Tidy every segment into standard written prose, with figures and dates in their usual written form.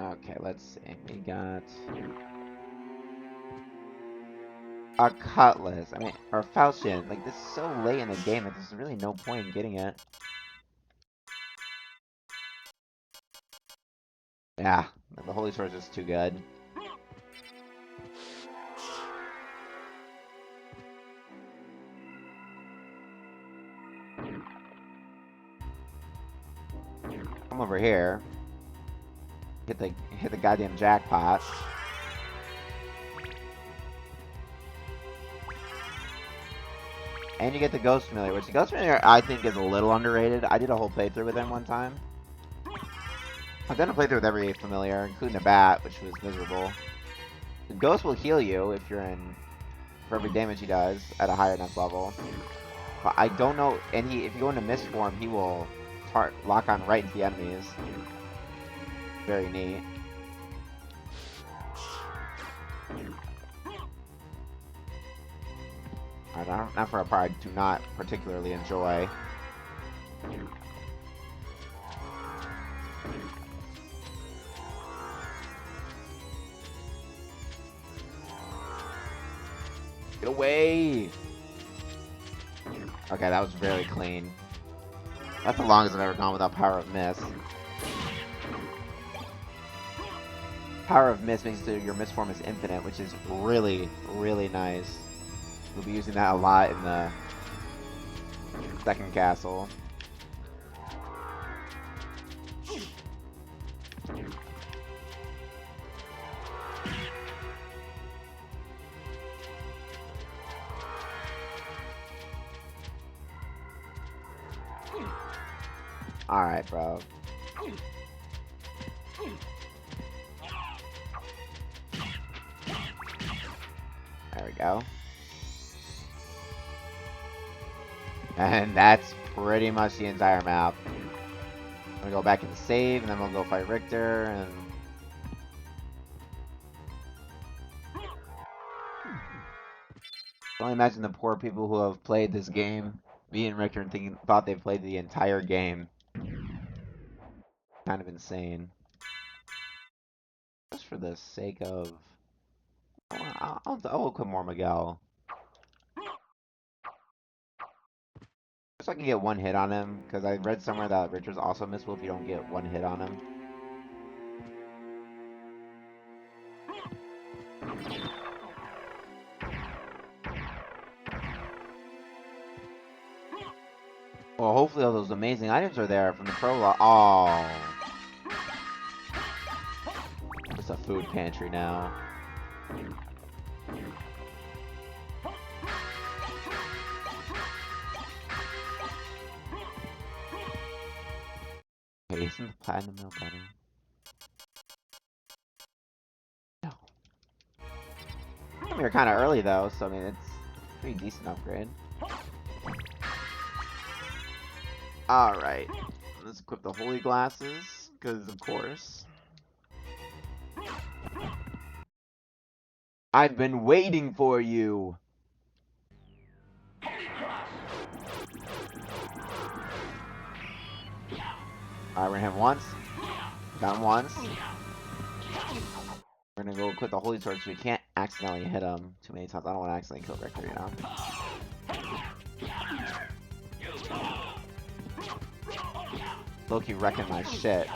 Okay, let's see. We got a cutlass. I mean, or falchion. Like, this is so late in the game that there's really no point in getting it. Yeah, the holy sword is just too good. Come over here. Hit the goddamn jackpot. And you get the Ghost Familiar, which the Ghost Familiar I think is a little underrated. I did a whole playthrough with him one time. I've done a playthrough with every familiar, including the bat, which was miserable. The Ghost will heal you if you're in for every damage he does at a higher enough level. But I don't know, and if you go into Mist form, he will lock on right into the enemies. Very neat. Not for a part I do not particularly enjoy. Get away! Okay, that was very clean. That's the longest I've ever gone without Power of Mist. Power of Mist makes your Mist form is infinite, which is really, really nice. We'll be using that a lot in the second castle. Alright, bro. There we go. And that's pretty much the entire map. I'm gonna go back and save, and then we'll go fight Richter, and... I can only imagine the poor people who have played this game, being Richter, and thought they played the entire game. Kind of insane. Just for the sake of... I'll equip more Miguel. Just so I can get one hit on him, because I read somewhere that Richter's also missable if you don't get one hit on him. Well, hopefully all those amazing items are there from the prologue. Oh. It's a food pantry now. Okay, isn't the platinum mill better? No. We were kind of early though, so I mean it's a pretty decent upgrade. Alright, let's equip the holy glasses, because of course. I've been waiting for you! Alright, we're gonna hit him once. Got him once. We're gonna go equip the holy sword so we can't accidentally hit him too many times. I don't want to accidentally kill Richter, you know? Loki wrecking my shit.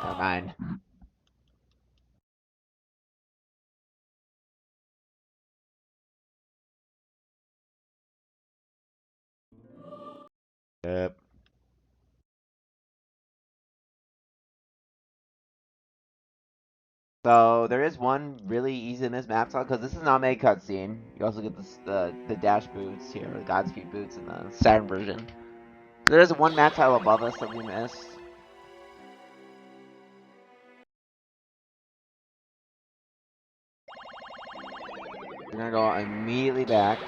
Never mind. Yep. So there is one really easy to miss map because this is not a cutscene. You also get the dash boots here, the Godspeed boots in the Saturn version. There is one map tile above us that we missed. We're gonna go immediately back.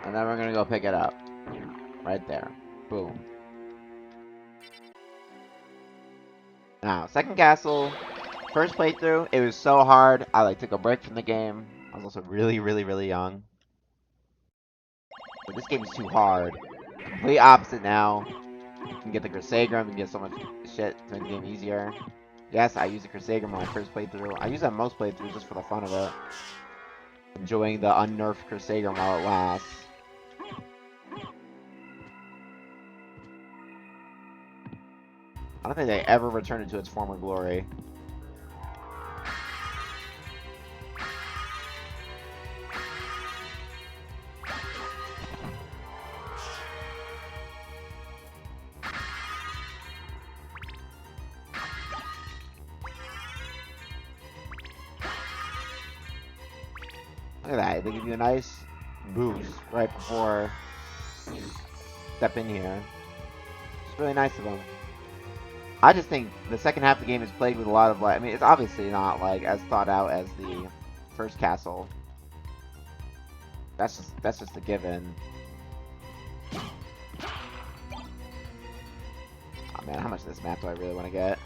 And then we're gonna go pick it up. Right there. Boom. Now, second castle, First playthrough, it was so hard. I like took a break from the game. I was also really young. But this game is too hard. Complete opposite now. You can get the Crissagrim and get so much shit to make the game easier. Yes, I used the Crissagrim on my first playthrough. I use it on most playthroughs just for the fun of it. Enjoying the unnerfed Crissagrim while it lasts. I don't think they ever returned it to its former glory. Look at that, they give you a nice boost right before you step in here. It's really nice of them. I just think the second half of the game is played with a lot of, like, I mean, it's obviously not, like, as thought out as the first castle. That's just a given. Oh man, how much of this map do I really want to get?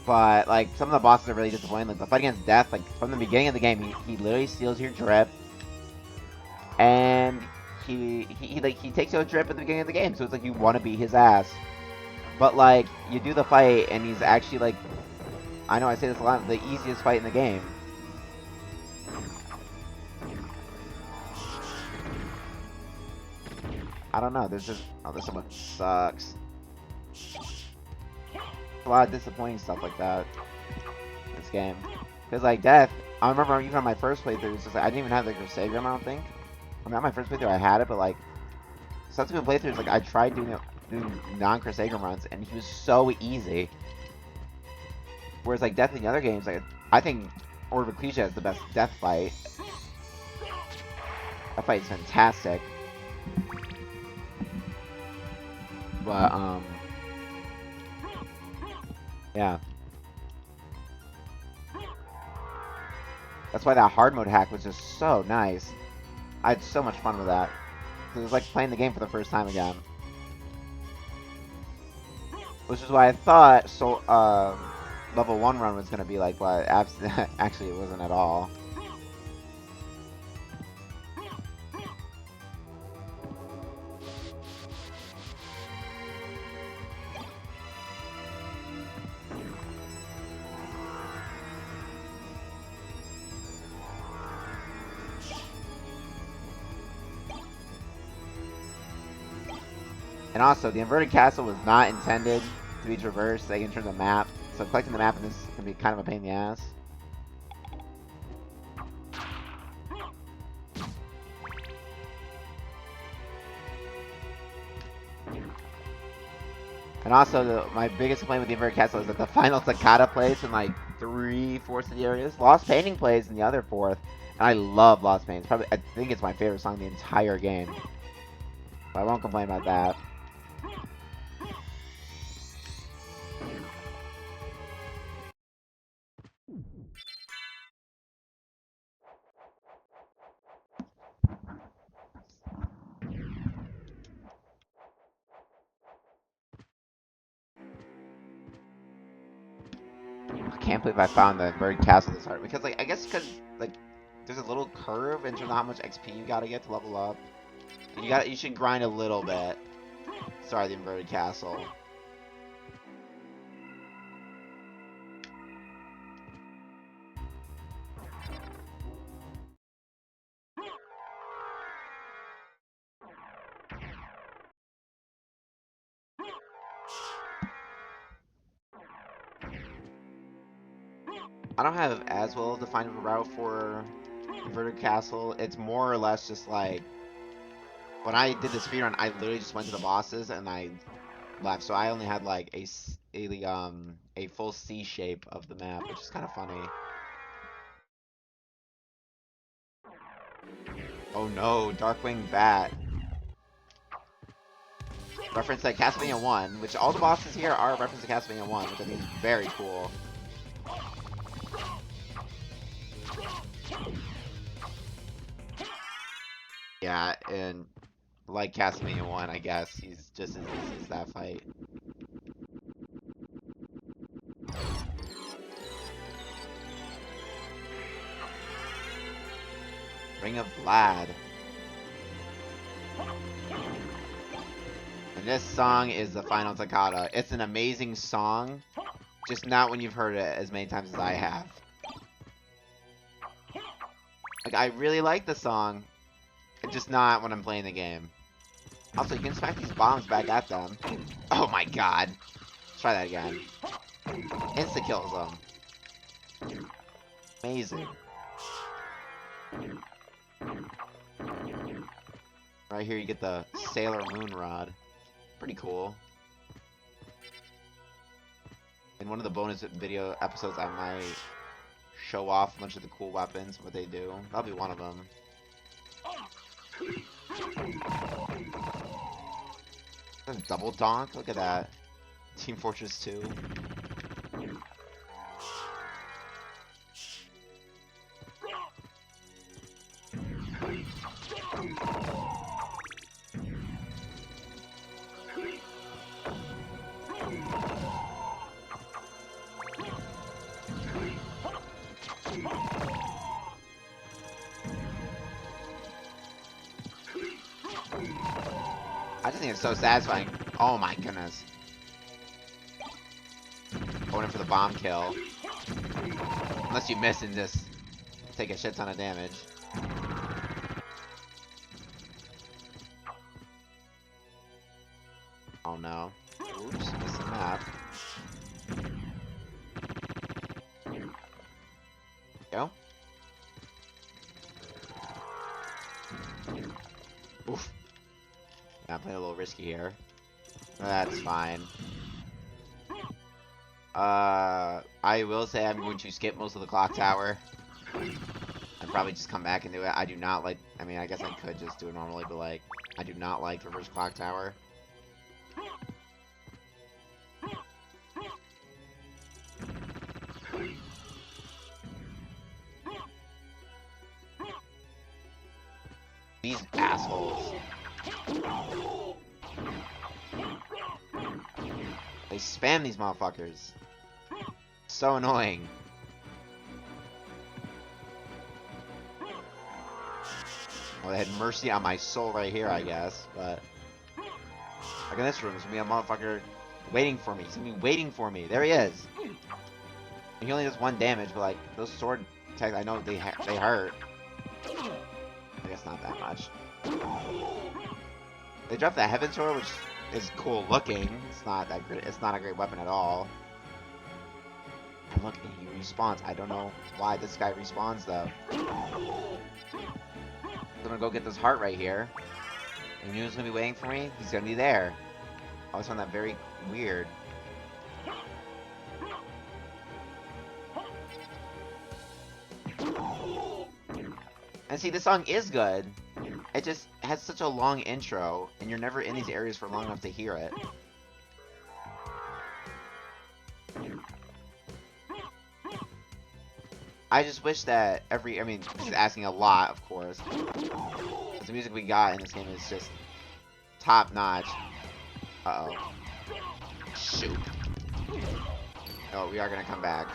But, like, some of the bosses are really disappointing. Like, the fight against Death, like, from the beginning of the game, he literally steals your drip. And he takes your drip at the beginning of the game. So it's like you want to beat his ass. But, like, you do the fight, and he's actually, like, I know I say this a lot, the easiest fight in the game. I don't know, there's just, oh, this one sucks. A lot of disappointing stuff like that in this game. Because, like, Death, I remember even on my first playthrough, it was just like, I didn't even have the Crissagrim, I don't think. I mean, on my first playthrough I had it, but, like, subsequent playthroughs, like, I tried doing non-Crissagrim runs, and he was so easy. Whereas, like, Death in the other games, like, I think Order of Ecclesia has the best Death fight. That fight is fantastic. But, yeah. That's why that hard mode hack was just so nice. I had so much fun with that. It was like playing the game for the first time again. Which is why I thought level 1 run was gonna be like what actually it wasn't at all. And also, the inverted castle was not intended to be traversed, like, in terms of map. So collecting the map in this can be kind of a pain in the ass. And also, my biggest complaint with the inverted castle is that the final Toccata plays in like 3/4 of the areas. Lost Painting plays in the other 4th. And I love Lost Painting. I think it's my favorite song in the entire game. But I won't complain about that. I can't believe I found the inverted castle this hard. Because, like, I guess because, like, there's a little curve in terms of how much XP you gotta get to level up. You should grind a little bit. Sorry, the inverted castle. I don't have as well defined of a route for inverted castle. It's more or less just like when I did the speedrun, I literally just went to the bosses and I left. So I only had like a full C shape of the map, which is kind of funny. Oh no, Darkwing Bat. Reference to Castlevania 1, which all the bosses here are a reference to Castlevania 1, which I think is very cool. Yeah, and like Castlevania 1, I guess, he's just as easy as that fight. Ring of Vlad. And this song is the final toccata. It's an amazing song, just not when you've heard it as many times as I have. Like, I really like the song, just not when I'm playing the game. Also, you can smack these bombs back at them. Oh my god. Let's try that again. Insta-kills them. Amazing. Right here you get the Sailor Moon Rod. Pretty cool. In one of the bonus video episodes I might show off a bunch of the cool weapons, what they do. That'll be one of them. Double donk? Look at that. Team Fortress 2. I just think it's so satisfying. Oh my goodness. Going in for the bomb kill. Unless you miss and just take a shit ton of damage. Oh no. Oops, missed the map. Go. Oof. I'm playing a little risky here. That's fine. I will say I'm going to skip most of the clock tower. And probably just come back and do it. I do not like... I mean, I guess I could just do it normally, but like... I do not like reverse clock tower. These assholes. They spam these motherfuckers. So annoying. Well, they had mercy on my soul right here, I guess, but... Like in this room, there's gonna be a motherfucker waiting for me. He's gonna be waiting for me. There he is. And he only does 1 damage, but like, those sword attacks, I know they hurt. I guess not that much. They dropped the Heaven Sword, which is cool looking. It's not that great. It's not a great weapon at all. And look, he respawns. I don't know why this guy respawns though. I'm gonna go get this heart right here. And you know who's gonna be waiting for me? He's gonna be there. I always found that very weird. And see, this song is good. It just has such a long intro, and you're never in these areas for long enough to hear it. I just wish that I mean, this is asking a lot, of course. But the music we got in this game is just top notch. Uh-oh. Shoot. Oh, we are gonna come back.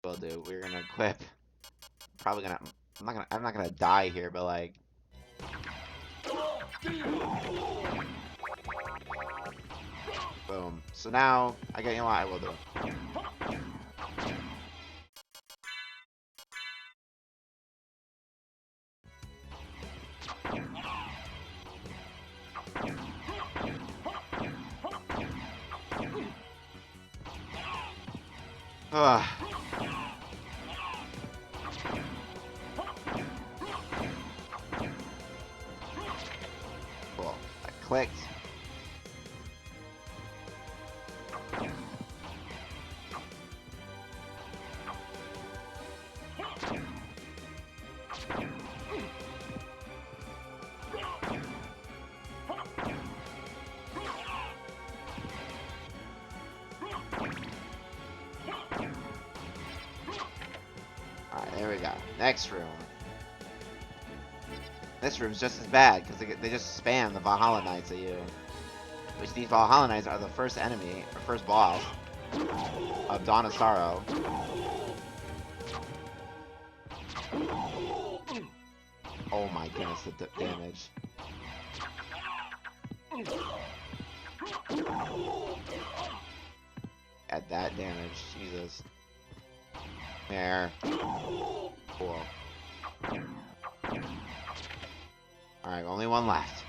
We'll do. We're gonna equip. Probably gonna. I'm not gonna die here, but like. Boom. So now I got. You know what? I will do. Ugh. Cool. I clicked. There we go. Next room. This room's just as bad because they just spam the Valhalla Knights at you. which these Valhalla Knights are the first enemy, or first boss, of Dawn of Sorrow. Oh my goodness, the damage. At that damage, Jesus. There. Cool. Alright, only one left.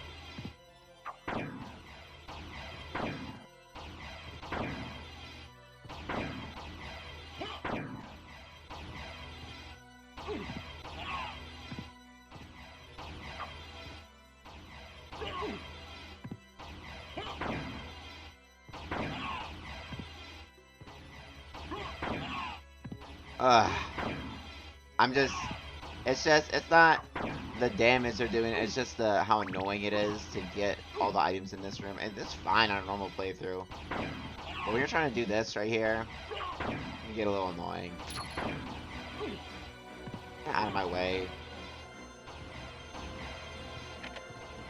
It's not the damage they're doing, it's just how annoying it is to get all the items in this room. And it's fine on a normal playthrough. But when you're trying to do this right here, you get a little annoying. Get out of my way.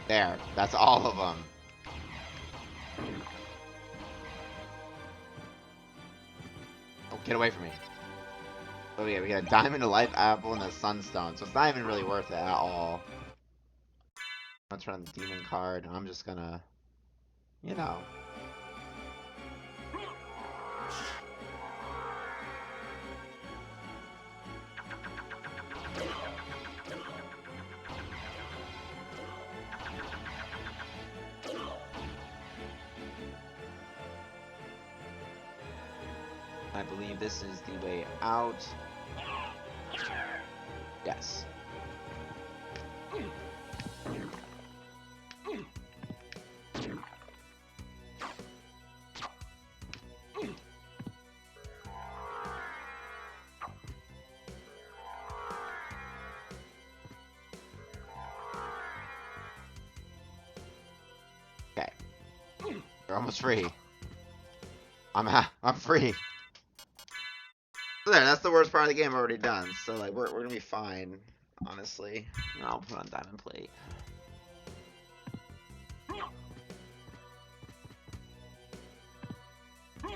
There, that's all of them. Oh, get away from me. Oh yeah, we got a Diamond, a Life Apple, and a Sunstone, so it's not even really worth it at all. I'm gonna turn the Demon card, and I'm just gonna, you know. I believe this is the way out. Yes. Okay. We're almost free. I'm free. So there, that's the worst part of the game already done. So like we're gonna be fine, honestly. And I'll put on Diamond Plate.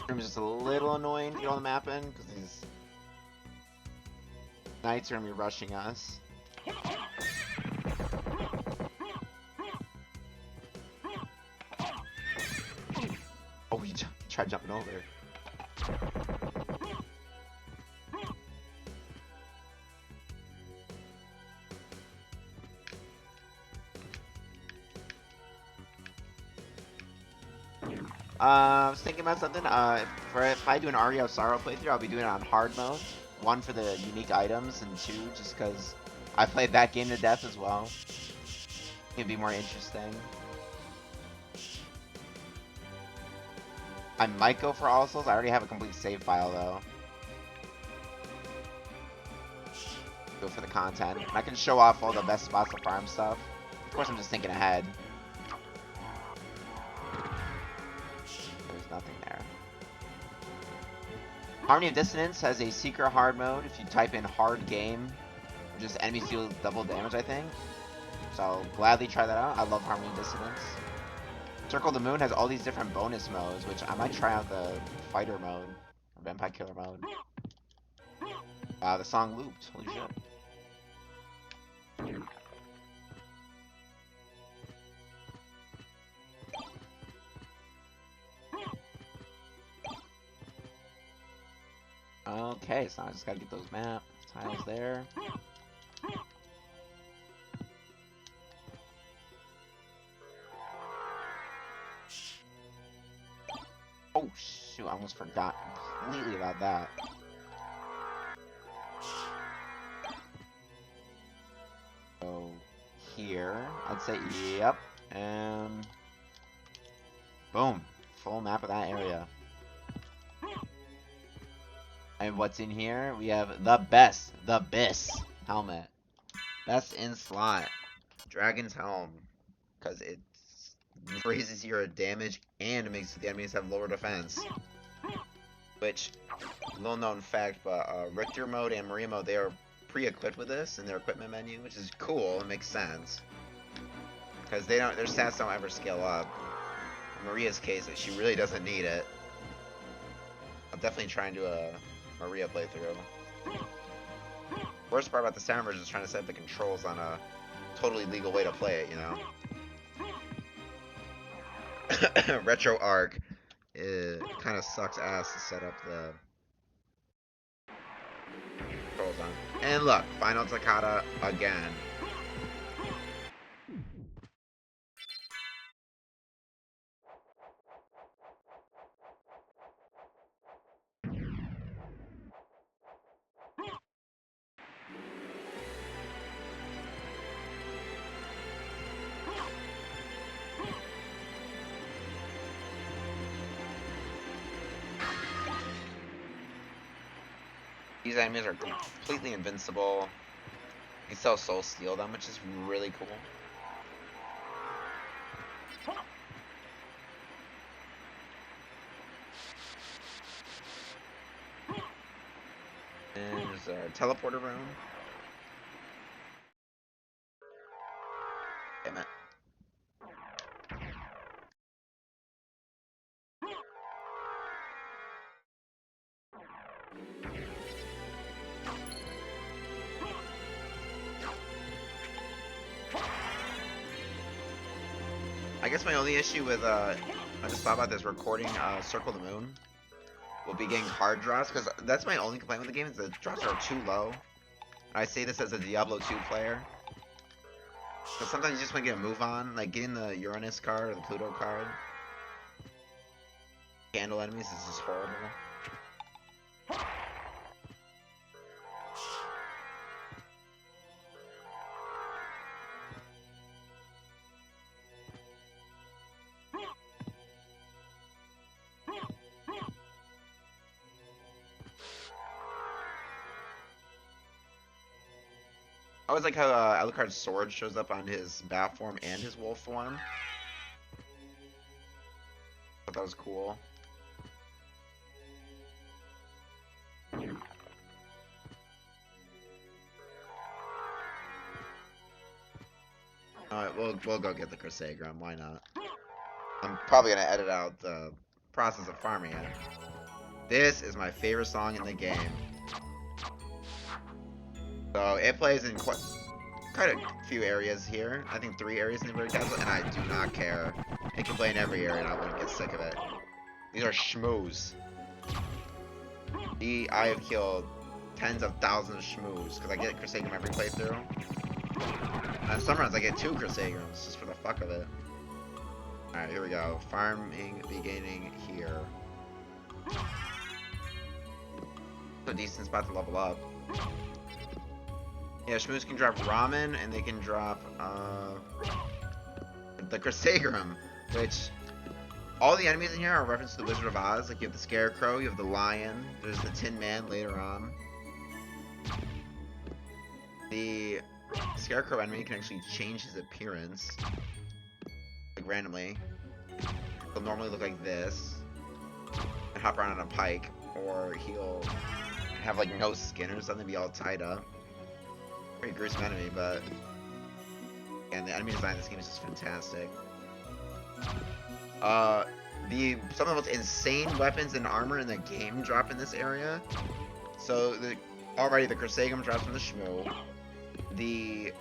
Room's just a little annoying to get on the map in because these knights are gonna be rushing us. Oh, he tried jumping over. I was thinking about something. If I do an Aria of Sorrow playthrough, I'll be doing it on hard mode. One for the unique items, and two just because I played that game to death as well. It'd be more interesting. I might go for All Souls. I already have a complete save file though. Go for the content. And I can show off all the best spots to farm stuff. Of course, I'm just thinking ahead. Nothing there. Harmony of Dissonance has a secret hard mode. If you type in hard game, just enemies deal double damage, I think. So I'll gladly try that out. I love Harmony of Dissonance. Circle of the Moon has all these different bonus modes, which I might try out the fighter mode, or vampire killer mode. The song looped. Holy shit. Okay, so I just gotta get those map tiles there. Oh shoot, I almost forgot completely about that. So here, I'd say yep, and boom, full map of that area. And what's in here? We have the best helmet. Best in slot. Dragon's Helm. Because it raises your damage and it makes the enemies have lower defense. Which, little known fact, but Richter mode and Maria mode, they are pre-equipped with this in their equipment menu, which is cool. It makes sense. Because their stats don't ever scale up. Maria's case, that she really doesn't need it. I'm definitely trying to do a Maria playthrough. Worst part about the standard version is trying to set up the controls on a totally legal way to play it, you know? Retro Arc, it kind of sucks ass to set up the controls on. And look, Final Takata again. These enemies are completely invincible. You can still Soul Steal them, which is really cool. And there's our teleporter room. Damn it. I guess my only issue with, I just thought about this recording, Circle the Moon, will be getting hard drops, because that's my only complaint with the game, is the drops are too low. And I say this as a Diablo 2 player. But sometimes you just want to get a move on, like getting the Uranus card or the Pluto card. Handle enemies is just horrible. I always like how Alucard's sword shows up on his bat form and his wolf form. Thought that was cool. Alright, we'll go get the Crissagrim, why not? I'm probably gonna edit out the process of farming it. This is my favorite song in the game. So it plays in quite a few areas here. I think 3 areas in the Bird Castle, and I do not care. It can play in every area and I wouldn't get sick of it. These are schmoos. I have killed tens of thousands of schmoos, because I get Crissagrim every playthrough. And some runs I get 2 Crissagrims, just for the fuck of it. Alright, here we go. Farming beginning here. A decent spot to level up. Yeah, Schmooze can drop ramen, and they can drop, the Crissagrim, which, all the enemies in here are a reference to the Wizard of Oz. Like, you have the Scarecrow, you have the Lion, there's the Tin Man later on. The Scarecrow enemy can actually change his appearance, like, randomly. He'll normally look like this, and hop around on a pike, or he'll have, like, no skin or something, be all tied up. Pretty gruesome enemy, but and the enemy design in this game is just fantastic. Some of the most insane weapons and armor in the game drop in this area. So already the Crissagrim drops from the Shmoo. The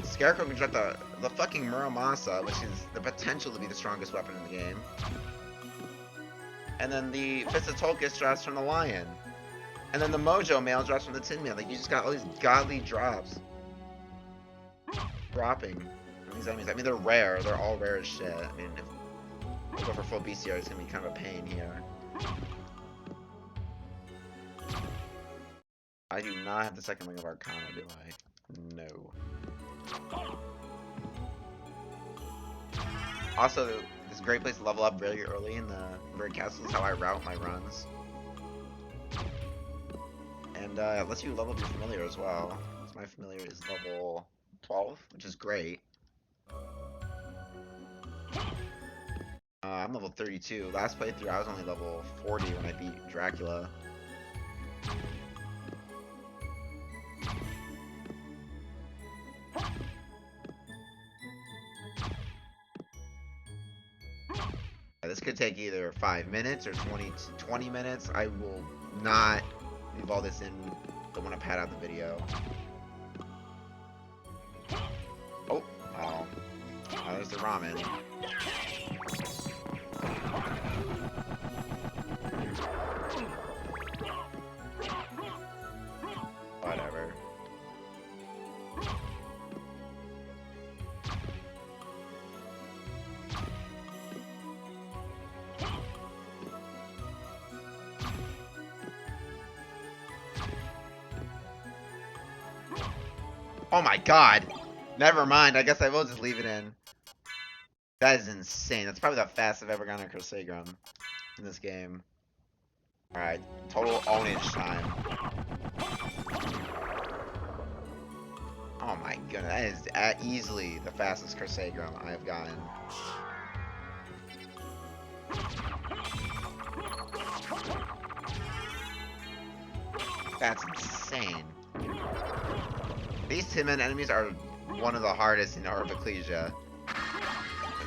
Scarecrow can drop the fucking Muramasa, which is the potential to be the strongest weapon in the game. And then the Fist of Tolkis drops from the Lion. And then the Mojo Mail drops from the Tin Man. Like, you just got all these godly drops dropping from these enemies. I mean, they're rare. They're all rare as shit. I mean, if we go for full BCR, it's gonna be kind of a pain here. I do not have the second ring of Arcana, do I? No. Also, this is a great place to level up very early in the Bird Castle. Is how I route my runs. And it lets you level up your familiar as well. So my familiar is level 12, which is great. I'm level 32. Last playthrough, I was only level 40 when I beat Dracula. could take either 5 minutes or 20 minutes. I will not leave all this in. Don't want to pad out the video. Oh, wow. Oh, there's the ramen. Whatever. Oh my god! Never mind, I guess I will just leave it in. That is insane. That's probably the fastest I've ever gone on Crissagrim in this game. Alright, total ownage time. Oh my goodness, that is easily the fastest Crissagrim I have gotten. That's insane. These 10-man enemies are one of the hardest in Ecclesia.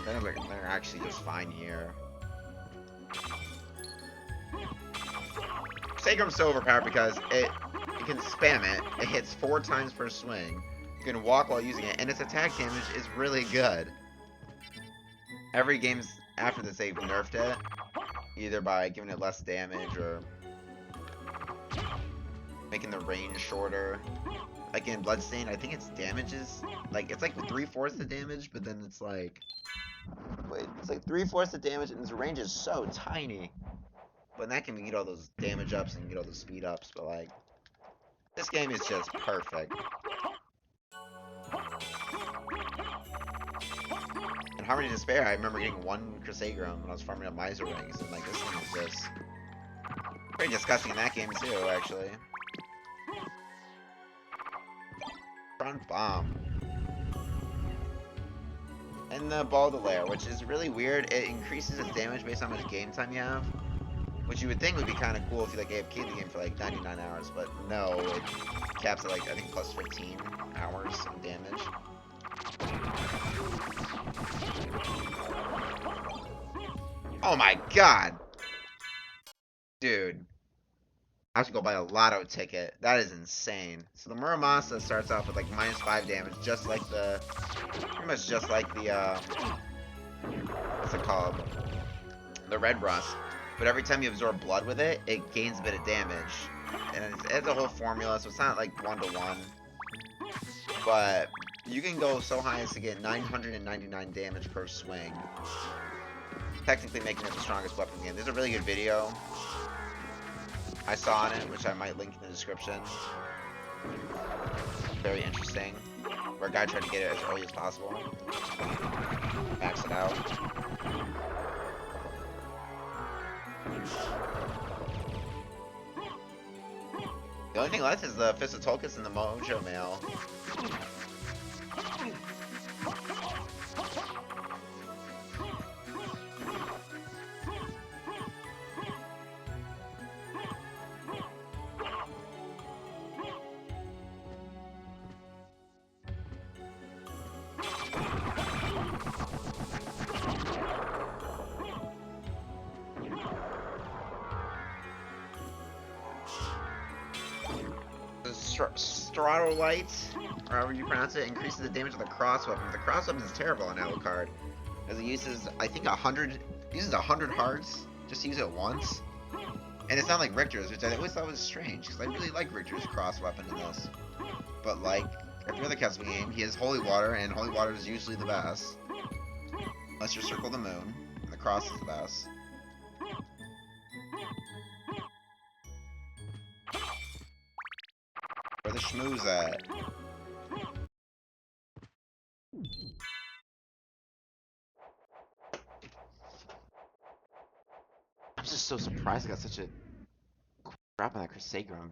They're actually just fine here. Crissagrim's so overpowered because it can spam it. It hits 4 times per swing. You can walk while using it, and its attack damage is really good. Every game's after this they've nerfed it, either by giving it less damage or making the range shorter. Like in Bloodstained, I think its damage is like it's like 3/4 the damage, but then it's like it's like 3/4 the damage, and its range is so tiny. But that can get all those damage ups and get all those speed ups. But like this game is just perfect. In Harmony of Despair, I remember getting 1 Crissagrim when I was farming up Miser Rings, and like this thing is just pretty disgusting in that game too, actually. Front bomb. And the Ball of the Lair, which is really weird. It increases its damage based on how much game time you have, which you would think would be kind of cool if you like AFK the game for like 99 hours, but no, it caps at like I think plus 15 hours of damage. Oh my god, dude. I have to go buy a lotto ticket. That is insane. So the Muramasa starts off with like -5 damage, just like the, pretty much just like the, what's it called? The Red Rust. But every time you absorb blood with it, it gains a bit of damage. And it's a whole formula, so it's not like 1-to-1. But you can go so high as to get 999 damage per swing. Technically making it the strongest weapon in the game. There's a really good video I saw on it, which I might link in the description. Very interesting. Where a guy tried to get it as early as possible. Max it out. The only thing left is the Fist of Tolkis and the Mojo Mail. Strato Light, or however you pronounce it, increases the damage of the cross weapon. The cross weapon is terrible on Alucard, as it uses, I think, 100 hearts just to use it once. And it's not like Richter's, which I always thought was strange, because I really like Richter's cross weapon in this. But like every other Castlevania game, he has Holy Water, and Holy Water is usually the best. Unless you Circle the Moon, and the cross is the best. Where the schmooze at? I'm just so surprised I got such a crap on that Crissagrim.